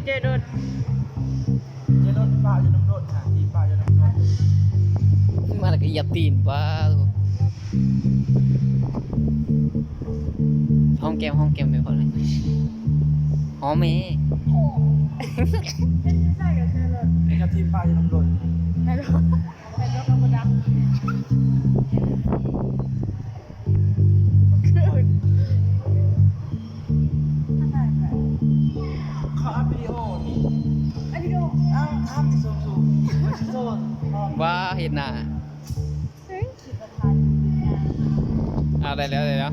จรถ เจรถป้าอยู่น้ำรถหาที่ป้าอยู่น้ำรถ มาแล้วก็เหยียบตีนป้าห้องแก้มเป็นคนเลยหอมเม เป็นใช่กับเจรถ นี่กับที่ป้าอยู่น้ำรถ ในรถธรรมดาเขาอัพวิดีโอนี่ ไอพี่ดู อ้าวทำที่สูงไม่ใช่โซ่พอ ว่าเห็นหน้า เฮ้ยขี่ประธาน เอาได้แล้ว